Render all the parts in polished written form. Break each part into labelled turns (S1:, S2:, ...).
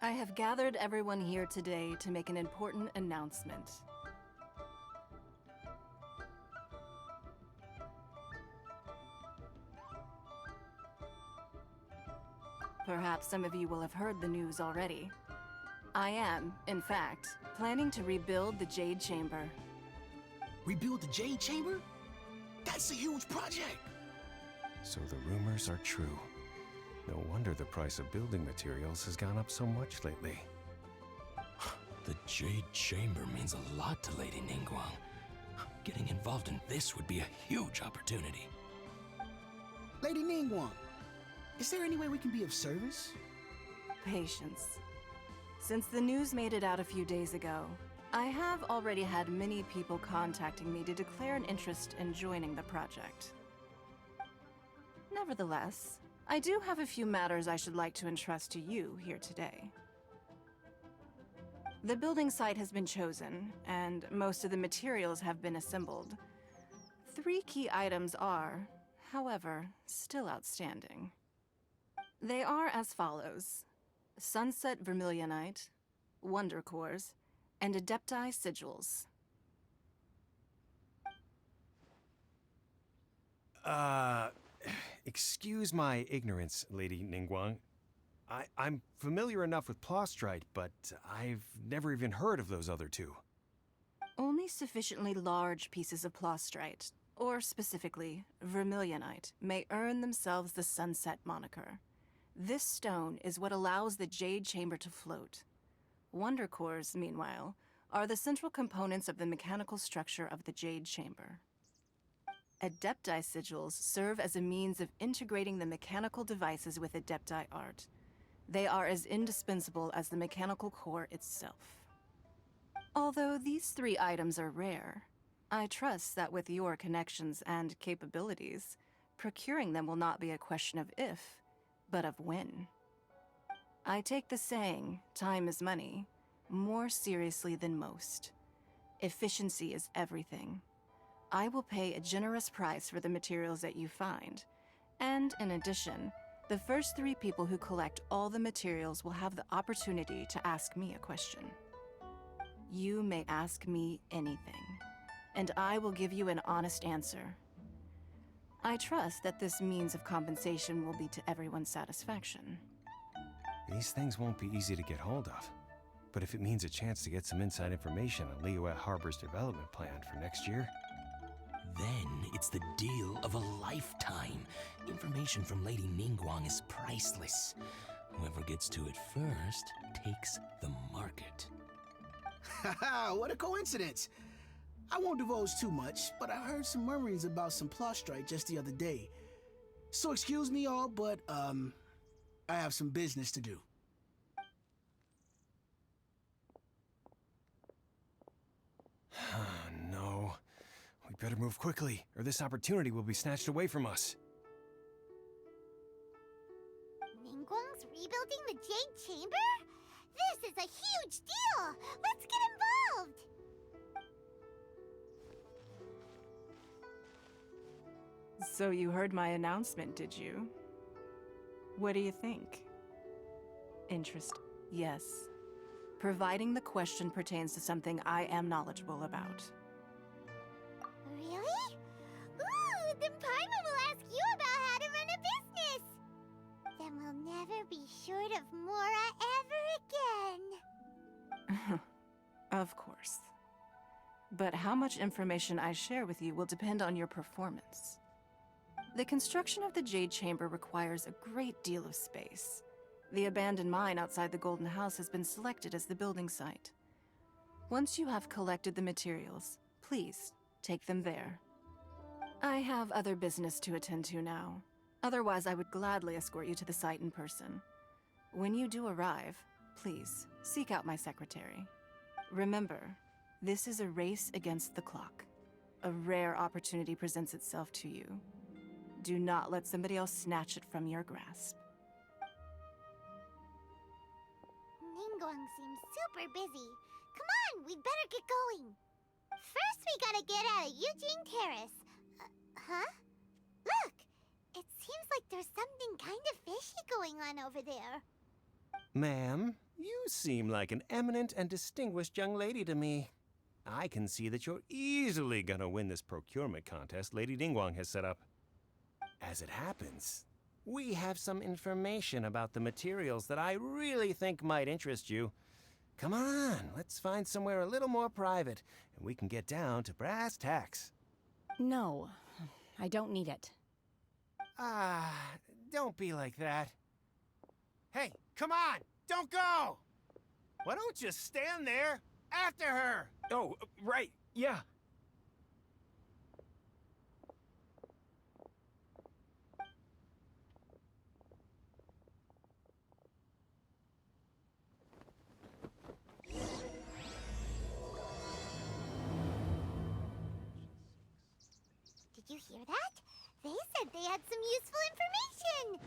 S1: I have gathered everyone here today to make an important announcement. Perhaps some of you will have heard the news already. I am, in fact, planning to rebuild the Jade Chamber.
S2: Rebuild the Jade Chamber? That's a huge project!
S3: So the rumors are true. No wonder the price of building materials has gone up so much lately.
S2: The Jade Chamber means a lot to Lady Ningguang. Getting involved in this would be a huge opportunity.
S4: Lady Ningguang, is there any way we can be of service?
S1: Patience. Since the news made it out a few days ago, I have already had many people contacting me to declare an interest in joining the project. Nevertheless, I do have a few matters I should like to entrust to you here today. The building site has been chosen, and most of the materials have been assembled. 3 key items are, however, still outstanding. They are as follows: Sunset Vermilionite, Wonder Cores, and Adepti Sigils.
S3: Excuse my ignorance, Lady Ningguang. I'm familiar enough with Plostrite, but I've never even heard of those other 2.
S1: Only sufficiently large pieces of Plostrite, or specifically Vermilionite, may earn themselves the Sunset moniker. This stone is what allows the Jade Chamber to float. Wonder Cores, meanwhile, are the central components of the mechanical structure of the Jade Chamber. Adepti Sigils serve as a means of integrating the mechanical devices with Adepti art. They are as indispensable as the mechanical core itself. Although these 3 items are rare, I trust that with your connections and capabilities, procuring them will not be a question of if, but of when. I take the saying, time is money, more seriously than most. Efficiency is everything. I will pay a generous price for the materials that you find, and in addition, the first 3 people who collect all the materials will have the opportunity to ask me a question. You may ask me anything, and I will give you an honest answer. I trust that this means of compensation will be to everyone's satisfaction.
S3: These things won't be easy to get hold of. But if it means a chance to get some inside information on Liyue Harbor's development plan for next year...
S2: Then it's the deal of a lifetime. Information from Lady Ningguang is priceless. Whoever gets to it first takes the market.
S4: Haha, what a coincidence! I won't divulge too much, but I heard some murmurings about some Plostrite just the other day. So excuse me all, but, I have some business to do.
S3: No. We better move quickly, or this opportunity will be snatched away from us.
S5: Ningguang's rebuilding the Jade Chamber? This is a huge deal! Let's get involved!
S1: So you heard my announcement, did you? What do you think? Interest? Yes. Providing the question pertains to something I am knowledgeable about.
S5: Really? Ooh, then Paimon will ask you about how to run a business! Then we'll never be short of Mora ever again.
S1: Of course. But how much information I share with you will depend on your performance. The construction of the Jade Chamber requires a great deal of space. The abandoned mine outside the Golden House has been selected as the building site. Once you have collected the materials, please take them there. I have other business to attend to now. Otherwise, I would gladly escort you to the site in person. When you do arrive, please seek out my secretary. Remember, this is a race against the clock. A rare opportunity presents itself to you. Do not let somebody else snatch it from your grasp.
S5: Ningguang seems super busy. Come on, we'd better get going. First, we gotta get out of Eugene Terrace. Huh? Look! It seems like there's something kind of fishy going on over there.
S3: Ma'am, you seem like an eminent and distinguished young lady to me. I can see that you're easily gonna win this procurement contest Lady Ningguang has set up. As it happens, we have some information about the materials that I really think might interest you. Come on, let's find somewhere a little more private, and we can get down to brass tacks.
S6: No, I don't need it.
S3: Ah, don't be like that. Hey, come on! Don't go! Why don't you stand there after her?
S7: Oh, right, yeah.
S5: Did you hear that? They said they had some useful information.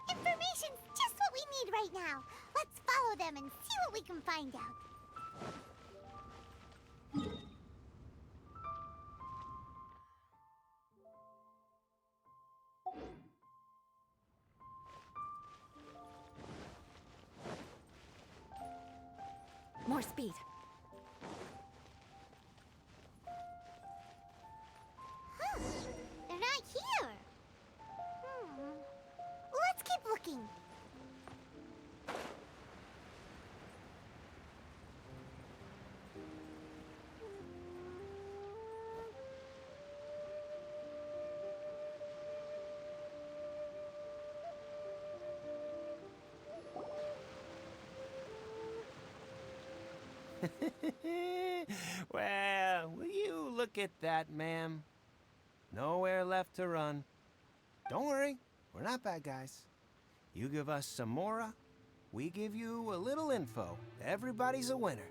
S5: Information's just what we need right now. Let's follow them and see what we can find out.
S6: More speed.
S5: Huh. They're not here. Let's keep looking.
S3: Well, will you look at that, ma'am? Nowhere left to run. Don't worry, we're not bad guys. You give us some mora, we give you a little info. Everybody's a winner.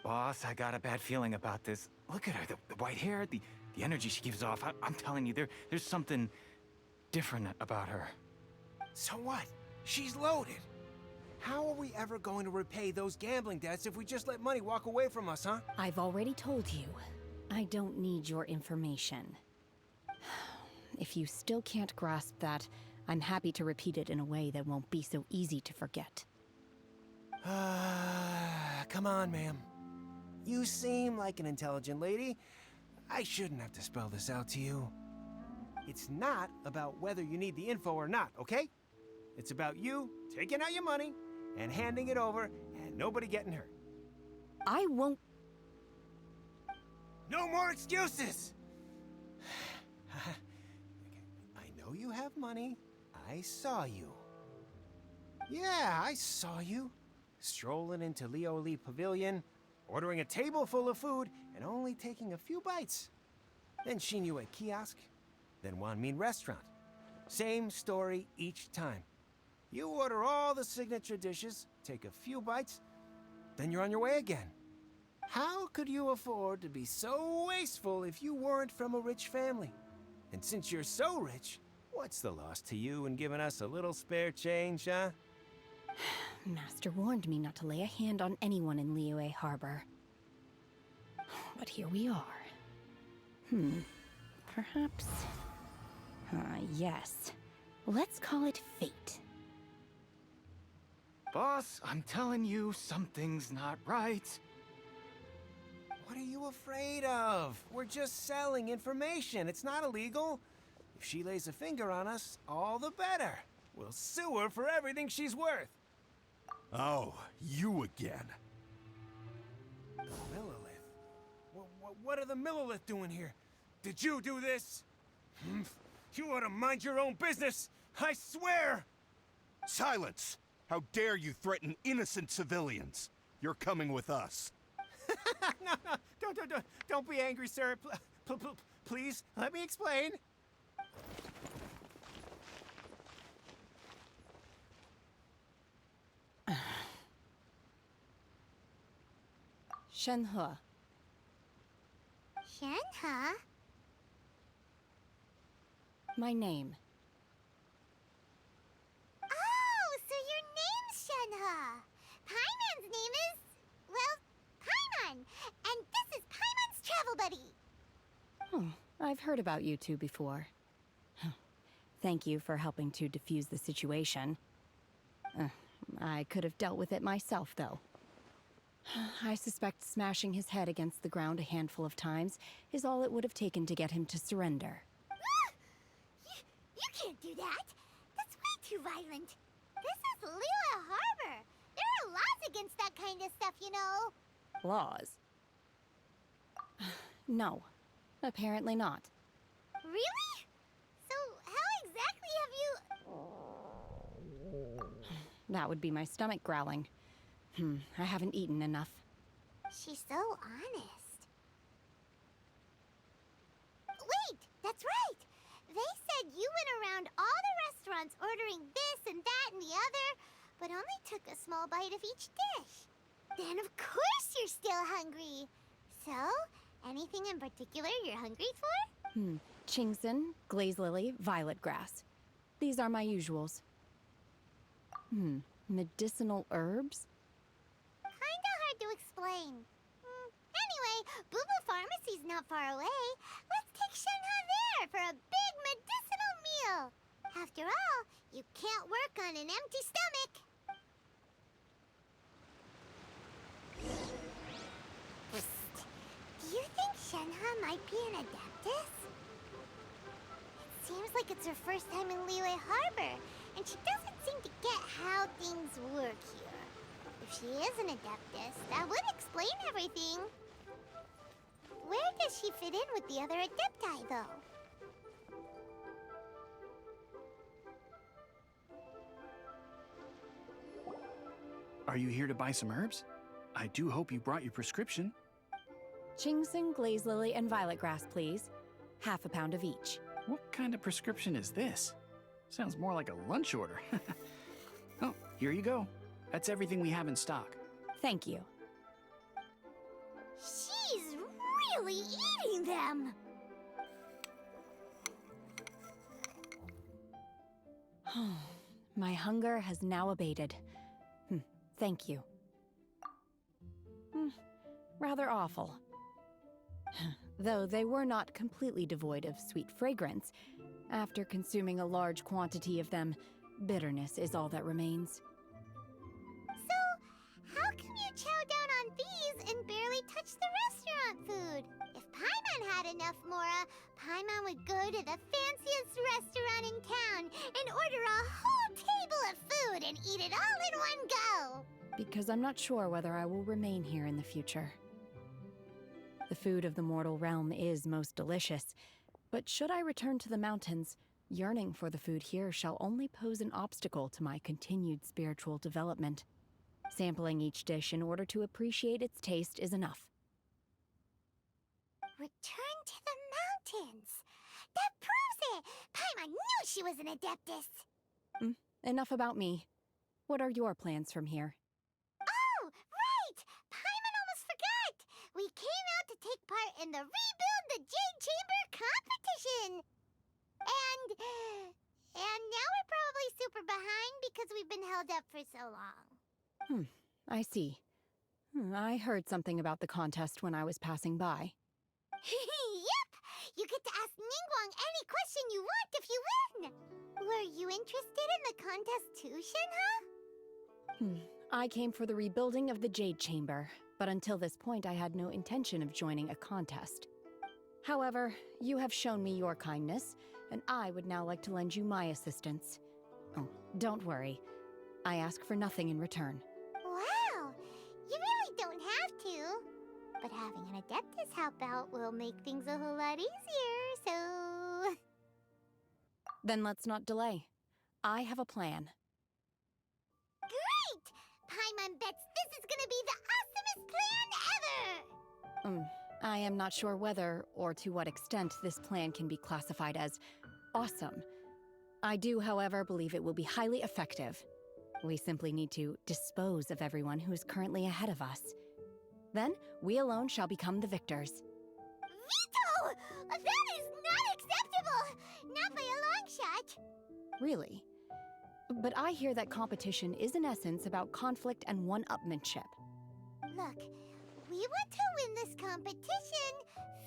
S7: Boss, I got a bad feeling about this. Look at her, the white hair, the energy she gives off. I'm telling you, there's something different about her.
S3: So what? She's loaded. How are we ever going to repay those gambling debts if we just let money walk away from us, huh?
S6: I've already told you, I don't need your information. If you still can't grasp that, I'm happy to repeat it in a way that won't be so easy to forget.
S3: Come on, ma'am. You seem like an intelligent lady. I shouldn't have to spell this out to you. It's not about whether you need the info or not, okay? It's about you taking out your money and handing it over and nobody getting hurt.
S6: I won't.
S3: No more excuses! I know you have money. I saw you. Yeah, I saw you. Strolling into Leo Lee Pavilion, ordering a table full of food, and only taking a few bites. Then Shinyu at kiosk, then Wanmin restaurant. Same story each time. You order all the signature dishes, take a few bites, then you're on your way again. How could you afford to be so wasteful if you weren't from a rich family? And since you're so rich, what's the loss to you in giving us a little spare change, huh?
S6: Master warned me not to lay a hand on anyone in Liyue Harbor. But here we are. Perhaps... yes. Let's call it fate.
S7: Boss, I'm telling you, something's not right.
S3: What are you afraid of? We're just selling information. It's not illegal. If she lays a finger on us, all the better. We'll sue her for everything she's worth.
S8: Oh, you again.
S3: Millilith? What are the Millilith doing here? Did you do this? You ought to mind your own business. I swear!
S8: Silence! How dare you threaten innocent civilians? You're coming with us.
S3: No, don't be angry, sir. Please, let me explain.
S6: Shenhe.
S5: Shenhe?
S6: My name.
S5: Oh, so your name's Shenhe. Paimon's name is, well, Paimon. And this is Paimon's travel buddy.
S6: Oh, I've heard about you two before. Thank you for helping to defuse the situation. I could have dealt with it myself, though. I suspect smashing his head against the ground a handful of times is all it would have taken to get him to surrender.
S5: You can't do that. That's way too violent. This is Liyue Harbor. There are laws against that kind of stuff, you know.
S6: Laws? No, apparently not.
S5: Really? So how exactly have you...
S6: That would be my stomach growling. I haven't eaten enough.
S5: She's so honest. Wait, that's right. They said you went around all the restaurants ordering this and that and the other, but only took a small bite of each dish. Then of course you're still hungry. So, anything in particular you're hungry for?
S6: Chingson, glaze lily, violet grass. These are my usuals. Medicinal herbs?
S5: Kinda hard to explain. Anyway, Bubu Pharmacy's not far away. Let's take Shenhe there for a big medicinal meal. After all, you can't work on an empty stomach. Psst. Do you think Shenhe might be an Adeptus? It seems like it's her first time in Liyue Harbor, and she doesn't seem to get how things work here. If she is an Adeptus, that would explain everything. Where does she fit in with the other Adepti, though?
S9: Are you here to buy some herbs? I do hope you brought your prescription.
S6: Chingson, glaze lily, and violet grass, please. Half a pound of each.
S9: What kind of prescription is this? Sounds more like a lunch order. Oh, here you go. That's everything we have in stock.
S6: Thank you.
S5: She's really eating them!
S6: My hunger has now abated. Thank you. Rather awful. Though they were not completely devoid of sweet fragrance, after consuming a large quantity of them, bitterness is all that remains.
S5: So, how can you chow down on these and barely touch the restaurant food? If Paimon had enough Mora, Paimon would go to the fanciest restaurant in town and order a whole table of food and eat it all in one go!
S6: Because I'm not sure whether I will remain here in the future. The food of the mortal realm is most delicious, but should I return to the mountains, yearning for the food here shall only pose an obstacle to my continued spiritual development. Sampling each dish in order to appreciate its taste is enough.
S5: Return to the mountains! That proves it! Paimon knew she was an Adeptus!
S6: Enough about me. What are your plans from here?
S5: Oh, right! Paimon almost forgot! We came out to take part in the Rebuild the Jade Chamber competition! And now we're probably super behind because we've been held up for so long.
S6: I see. I heard something about the contest when I was passing by.
S5: Yep! You get to ask Ningguang any question you want if you win! Were you interested in the contest too, Shenhe?
S6: I came for the rebuilding of the Jade Chamber, but until this point I had no intention of joining a contest. However, you have shown me your kindness, and I would now like to lend you my assistance. Oh, don't worry. I ask for nothing in return.
S5: Wow! You really don't have to. But having an Adeptus help out will make things a whole lot easier, so...
S6: Then let's not delay. I have a plan.
S5: Great! Paimon bets this is gonna be the awesomest plan ever!
S6: I am not sure whether or to what extent this plan can be classified as awesome. I do, however, believe it will be highly effective. We simply need to dispose of everyone who is currently ahead of us. Then, we alone shall become the victors.
S5: Veto! That is not acceptable! Not by a long shot!
S6: Really? But I hear that competition is in essence about conflict and one-upmanship.
S5: Look, we want to win this competition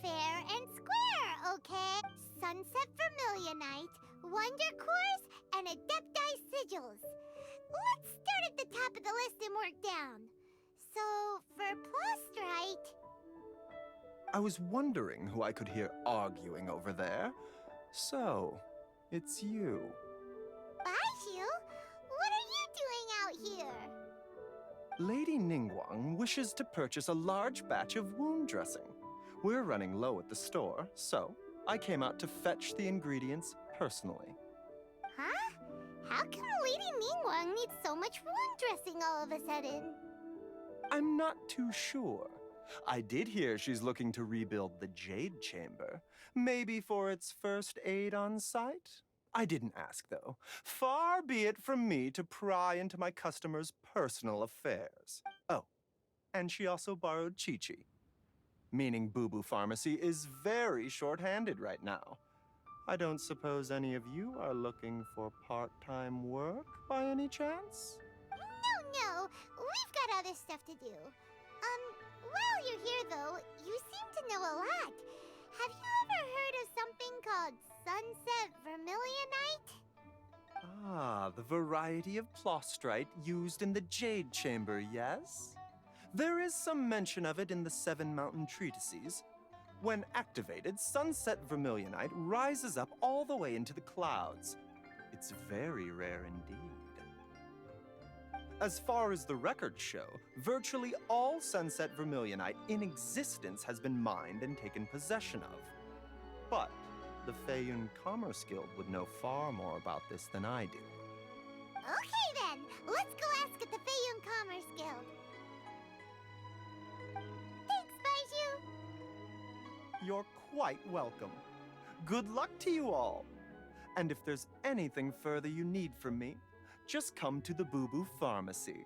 S5: fair and square, okay? Sunset Vermilionite, Wonder Cores, and Adepti Sigils. Let's start at the top of the list and work down. So, for Plostrite...
S10: I was wondering who I could hear arguing over there. So, it's you.
S5: Baizhu? What are you doing out here?
S10: Lady Ningguang wishes to purchase a large batch of wound dressing. We're running low at the store, so I came out to fetch the ingredients personally.
S5: Huh? How come Lady Ningguang needs so much wound dressing all of a sudden?
S10: I'm not too sure. I did hear she's looking to rebuild the Jade Chamber, maybe for its first aid on site. I didn't ask, though. Far be it from me to pry into my customers' personal affairs. Oh, and she also borrowed Chi-Chi, meaning Boo Boo Pharmacy is very short-handed right now. I don't suppose any of you are looking for part-time work by any chance?
S5: No, we've got other stuff to do. While you're here, though, you seem to know a lot. Have you ever heard of something called Sunset Vermilionite?
S10: Ah, the variety of plostrite used in the Jade Chamber, yes? There is some mention of it in the Seven Mountain Treatises. When activated, Sunset Vermilionite rises up all the way into the clouds. It's very rare indeed. As far as the records show, virtually all Sunset Vermilionite in existence has been mined and taken possession of. But the Feiyun Commerce Guild would know far more about this than I do.
S5: Okay then, let's go ask at the Feiyun Commerce Guild. Thanks, Baizhu.
S10: You're quite welcome. Good luck to you all. And if there's anything further you need from me, just come to the Boo Boo Pharmacy.